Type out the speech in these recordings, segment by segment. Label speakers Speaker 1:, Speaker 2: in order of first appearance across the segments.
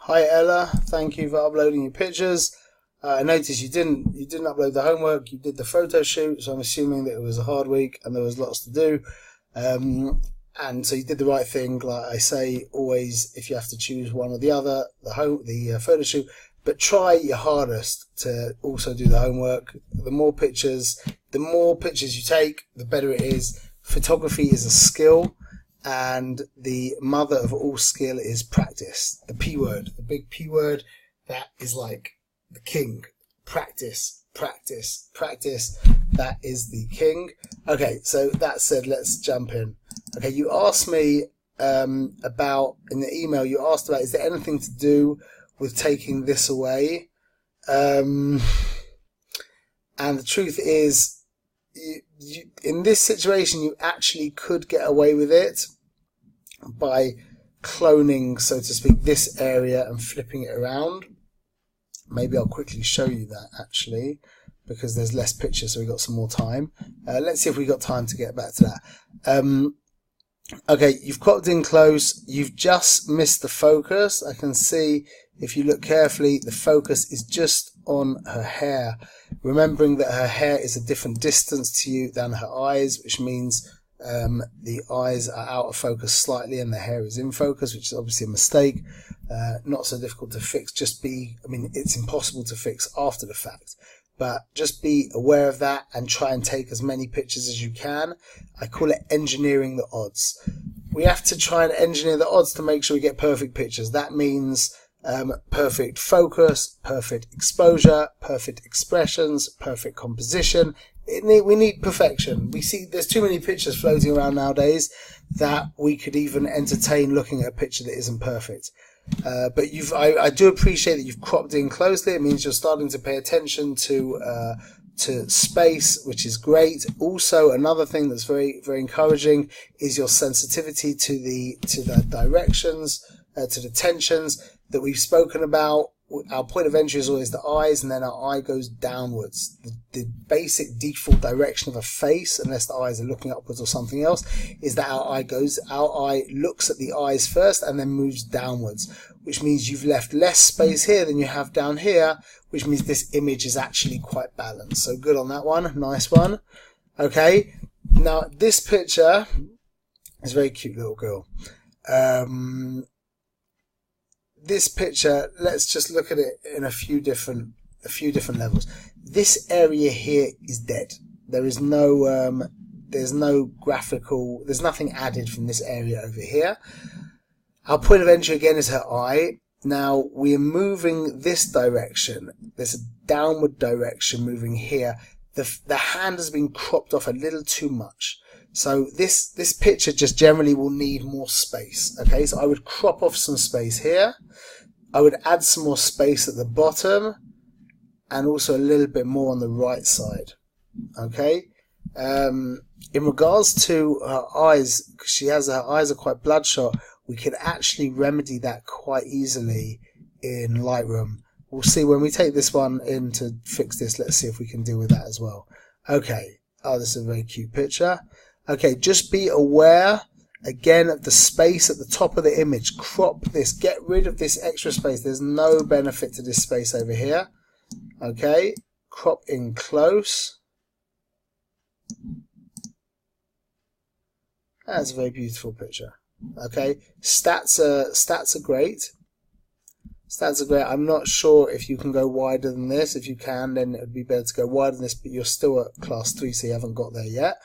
Speaker 1: Hi Ella, thank you for uploading your pictures. I noticed you didn't upload the homework. You did the photo shoot, so I'm assuming that it was a hard week and there was lots to do. And so you did the right thing. Like I say, always, if you have to choose one or the other, the photo shoot, but try your hardest to also do the homework. The more pictures you take, the better it is. Photography is a skill, and the mother of all skill is practice. The P word, the big P word, that is like the king. Practice, practice, practice. That is the king. Okay, so that said, let's jump in. Okay, you asked me about, in the email, you asked about, is there anything to do with taking this away? And the truth is, you, in this situation, you actually could get away with it by cloning, so to speak, this area and flipping it around. Maybe I'll quickly show you that actually, because there's less pictures, so we've got some more time. Let's see if we've got time to get back to that. Okay, you've cropped in close. You've just missed the focus. I can see, if you look carefully, the focus is just on her hair. Remembering that her hair is a different distance to you than her eyes, which means the eyes are out of focus slightly and the hair is in focus, which is obviously a mistake. Not so difficult to fix. It's impossible to fix after the fact. But just be aware of that and try and take as many pictures as you can. I call it engineering the odds. We have to try and engineer the odds to make sure we get perfect pictures. That means perfect focus, perfect exposure, perfect expressions, perfect composition. We need perfection. We see there's too many pictures floating around nowadays that we could even entertain looking at a picture that isn't perfect. But I do appreciate that you've cropped in closely. It means you're starting to pay attention to space, which is great. Also, another thing that's very, very encouraging is your sensitivity to the directions, to the tensions that we've spoken about. Our point of entry is always the eyes, and then our eye goes downwards. The basic default direction of a face, unless the eyes are looking upwards or something else, is that our eye looks at the eyes first and then moves downwards, which means you've left less space here than you have down here, which means this image is actually quite balanced. So good on that one. Nice one. Okay. Now this picture is a very cute little girl. This picture, let's just look at it in a few different levels. This area here is dead. There's nothing added from this area over here. Our point of entry again is her eye. Now we are moving this direction. There's a downward direction moving here. The hand has been cropped off a little too much. So this picture just generally will need more space. Okay, so I would crop off some space here. I would add some more space at the bottom and also a little bit more on the right side. Okay. In regards to her eyes, because her eyes are quite bloodshot, we could actually remedy that quite easily in Lightroom. We'll see when we take this one in to fix this. Let's see if we can deal with that as well. Okay. Oh, this is a very cute picture. Okay, just be aware, again, of the space at the top of the image. Crop this. Get rid of this extra space. There's no benefit to this space over here. Okay, crop in close. That's a very beautiful picture. Okay, stats are great. Stats are great. I'm not sure if you can go wider than this. If you can, then it would be better to go wider than this, but you're still at class 3, so you haven't got there yet.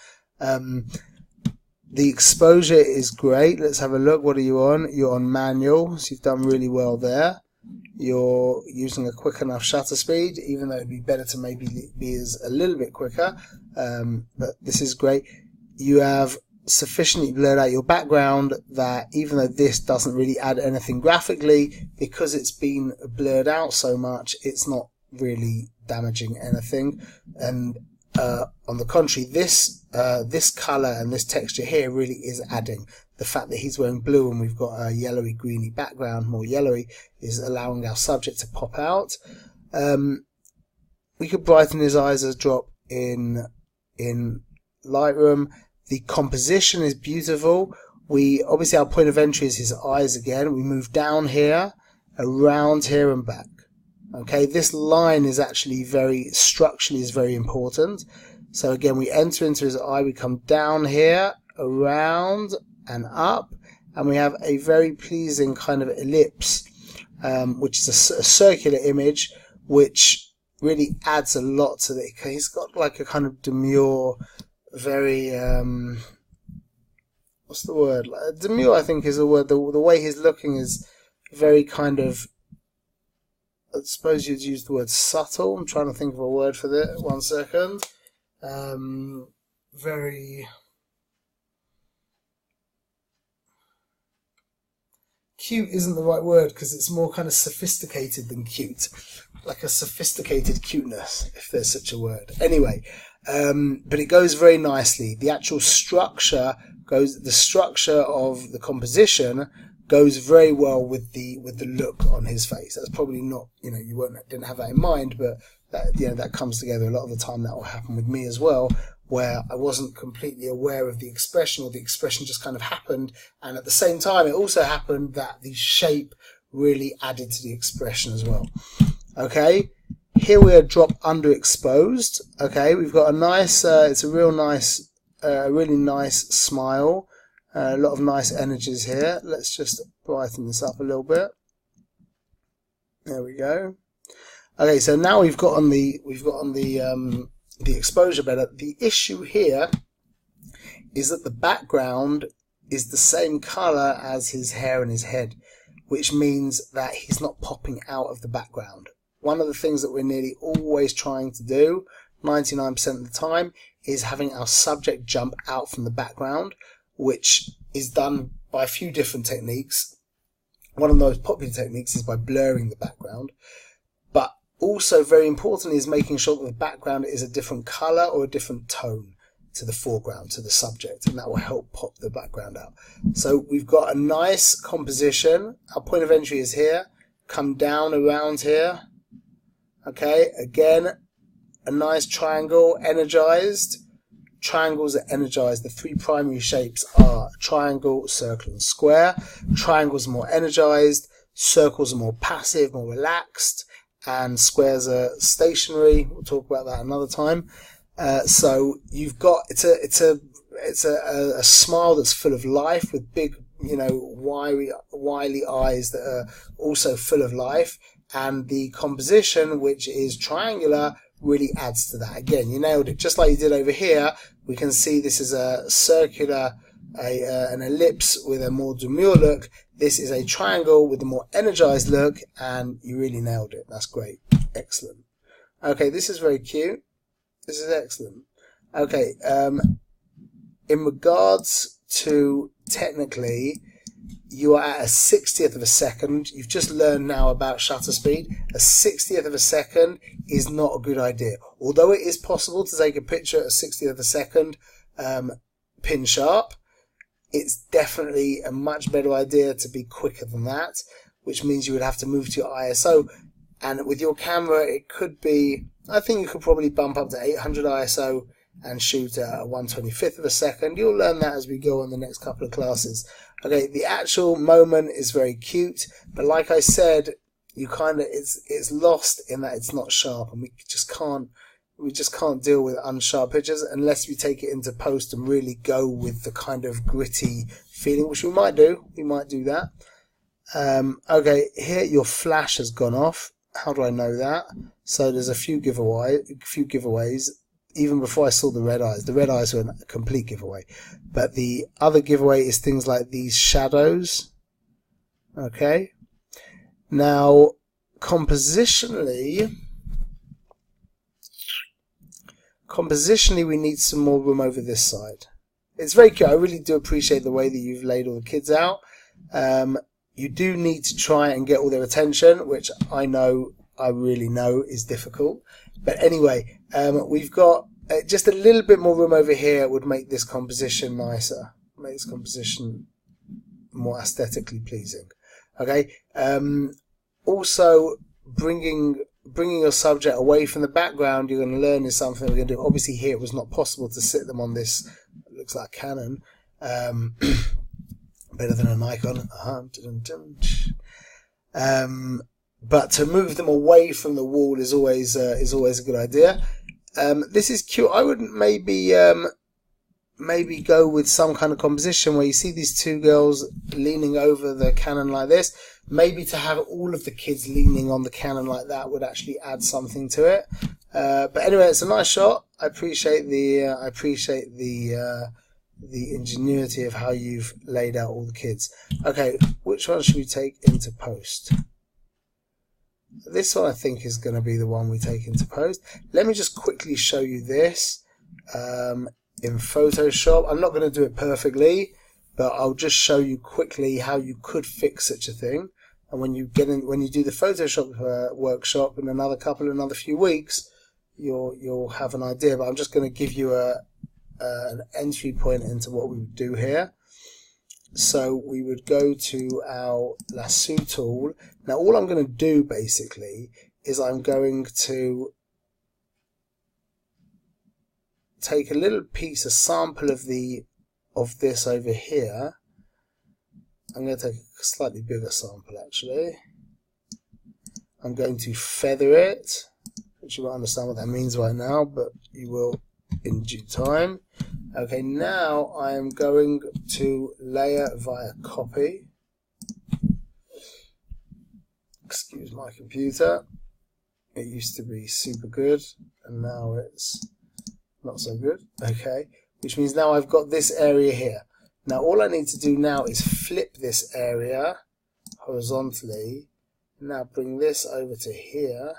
Speaker 1: The exposure is great. Let's have a look. What are you on? You're on manual, so you've done really well there. You're using a quick enough shutter speed, even though it'd be better to maybe be a little bit quicker. But this is great. You have sufficiently blurred out your background that even though this doesn't really add anything graphically, because it's been blurred out so much, it's not really damaging anything. And on the contrary, this color and this texture here really is adding. The fact that he's wearing blue and we've got a yellowy greeny background, more yellowy, is allowing our subject to pop out. We could brighten his eyes as a drop in Lightroom. The composition is beautiful. We obviously, our point of entry is his eyes again. We move down here around here and back. Okay, this line is actually structurally is very important. So again, we enter into his eye, we come down here, around and up, and we have a very pleasing kind of ellipse, which is a circular image, which really adds a lot to it. He's got like a kind of demure, very, what's the word? Demure, I think, is a word. The way he's looking is very kind of, I suppose you'd use the word subtle. I'm trying to think of a word for that. 1 second. Very cute isn't the right word, because it's more kind of sophisticated than cute, like a sophisticated cuteness, if there's such a word. Anyway, but it goes very nicely. The actual structure the structure of the composition goes very well with the look on his face. That's probably not, you didn't have that in mind, but that comes together a lot of the time. That will happen with me as well, where I wasn't completely aware of the expression, or the expression just kind of happened, and at the same time it also happened that the shape really added to the expression as well. Okay, here we are drop underexposed. Okay, we've got a nice, it's a real nice, really nice smile. A lot of nice energies here. Let's just brighten this up a little bit. There we go. Okay, so now we've got on the exposure better. The issue here is that the background is the same color as his hair and his head, which means that he's not popping out of the background. One of the things that we're nearly always trying to do, 99% of the time, is having our subject jump out from the background, which is done by a few different techniques. One of the most popular techniques is by blurring the background, but also very importantly is making sure that the background is a different color or a different tone to the foreground, to the subject, and that will help pop the background out. So we've got a nice composition. Our point of entry is here, come down around here. Okay, again, a nice triangle, energized. Triangles are energized. The three primary shapes are triangle, circle, and square. Triangles are more energized, circles are more passive, more relaxed, and squares are stationary. We'll talk about that another time. So you've got it's a smile that's full of life, with big, wily eyes that are also full of life, and the composition, which is triangular, really adds to that. Again, you nailed it. Just like you did over here, we can see this is a circular, an ellipse with a more demure look. This is a triangle with a more energized look, and you really nailed it. That's great. Excellent. Okay, this is very cute. This is excellent. Okay, in regards to technically, you are at a 60th of a second. You've just learned now about shutter speed. A 60th of a second is not a good idea. Although it is possible to take a picture at a 60th of a second pin sharp, it's definitely a much better idea to be quicker than that, which means you would have to move to your ISO. And with your camera, it could be, I think you could probably bump up to 800 ISO and shoot at a 1/25th of a second. You'll learn that as we go on the next couple of classes. Okay, the actual moment is very cute, but like I said, it's lost in that it's not sharp, and we just can't deal with unsharp pictures unless we take it into post and really go with the kind of gritty feeling, which we might do. We might do that. Okay, here your flash has gone off. How do I know that? So there's a few giveaways. Even before I saw the red eyes. The red eyes were a complete giveaway. But the other giveaway is things like these shadows. Okay. Now, compositionally, we need some more room over this side. It's very cute. I really do appreciate the way that you've laid all the kids out. You do need to try and get all their attention, which I really know is difficult. But anyway, we've got just a little bit more room over here would make this composition nicer, make this composition more aesthetically pleasing. Okay. Also, bringing your subject away from the background, you're going to learn is something we're going to do. Obviously, here it was not possible to sit them on this. It looks like Canon. Better than a Nikon. But to move them away from the wall is always a good idea. This is cute. I would maybe go with some kind of composition where you see these two girls leaning over the cannon like this. Maybe to have all of the kids leaning on the cannon like that would actually add something to it. But anyway, it's a nice shot. I appreciate the ingenuity of how you've laid out all the kids. Okay, which one should we take into post? This one I think is going to be the one we take into post. Let me just quickly show you this in Photoshop. I'm not going to do it perfectly, but I'll just show you quickly how you could fix such a thing. And when you do the Photoshop workshop in another few weeks, you'll have an idea. But I'm just going to give you an entry point into what we would do here. So we would go to our lasso tool. Now all I'm going to do basically is I'm going to take a little piece, a sample of this over here. I'm going to take a slightly bigger sample actually. I'm going to feather it, which you won't understand what that means right now, but you will in due time. Okay, now I am going to layer via copy. Excuse my computer. It used to be super good and now it's not so good. Okay, which means now I've got this area here. Now all I need to do now is flip this area horizontally. Now bring this over to here.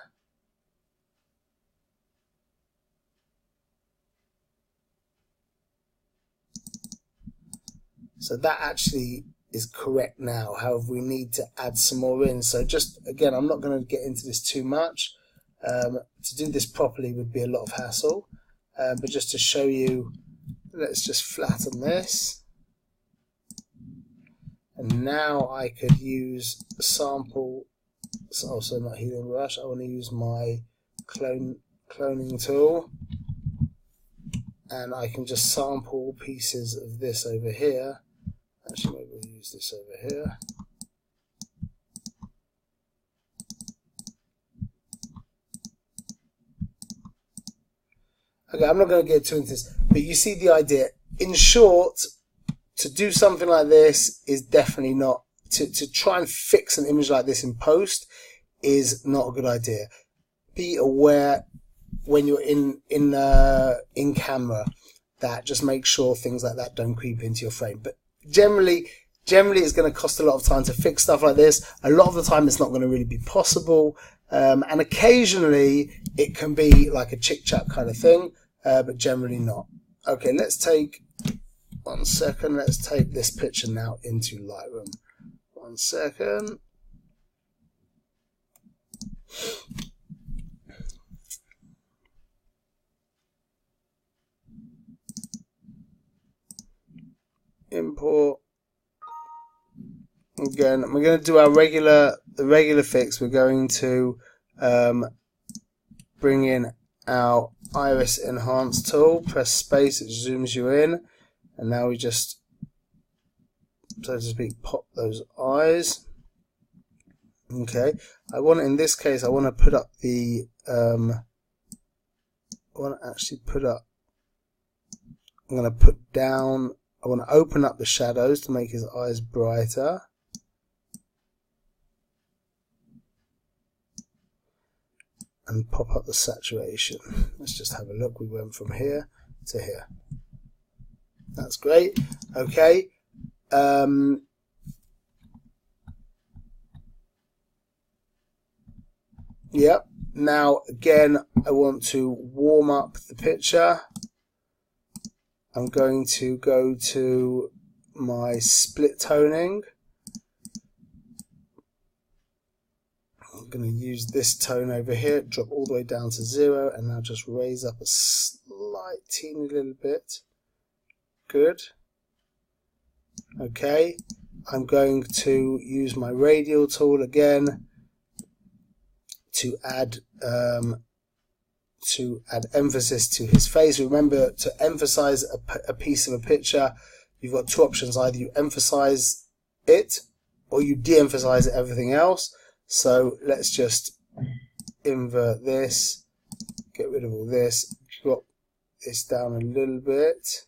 Speaker 1: So that actually is correct now. However, we need to add some more in. So just, again, I'm not going to get into this too much. To do this properly would be a lot of hassle. But just to show you, let's just flatten this. And now I could use sample, also not healing brush. I want to use my cloning tool. And I can just sample pieces of this over here. Actually, maybe we'll use this over here. Okay, I'm not going to get too into this, but you see the idea. In short, to do something like this is definitely not, to try and fix an image like this in post is not a good idea. Be aware when you're in camera that just make sure things like that don't creep into your frame. But generally it's going to cost a lot of time to fix stuff like this. A lot of the time it's not going to really be possible, and occasionally it can be like a chick-chat kind of thing, but generally not. Okay, let's take 1 second. Let's take this picture now into Lightroom. 1 second. Import. Again, we're going to do the regular fix. We're going to bring in our iris enhance tool, press space, it zooms you in, and now we just, so to speak, pop those eyes. Okay, in this case I want to put up the I'm going to put down, I want to open up the shadows to make his eyes brighter. And pop up the saturation. Let's just have a look. We went from here to here. That's great. Okay. Yep. Now, again, I want to warm up the picture. I'm going to go to my split toning. I'm going to use this tone over here, drop all the way down to 0, and now just raise up a slight teeny little bit. Good. Okay. I'm going to use my radial tool again to add emphasis to his face. Remember, to emphasize a piece of a picture, you've got two options. Either you emphasize it or you de-emphasize everything else. So let's just invert this, get rid of all this, drop this down a little bit,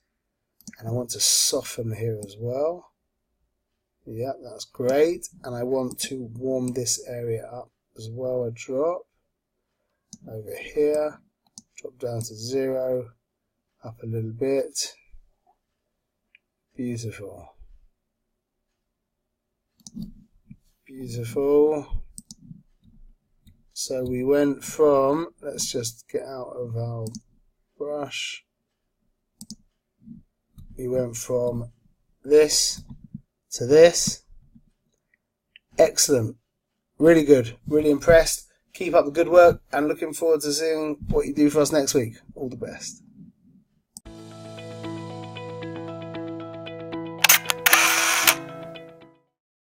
Speaker 1: and I want to soften here as well. Yeah, that's great. And I want to warm this area up as well. A drop over here, drop down to 0, up a little bit. Beautiful. Beautiful. So we went from, let's just get out of our brush. We went from this to this. Excellent. Really good. Really impressed. Keep up the good work and looking forward to seeing what you do for us next week. All the best.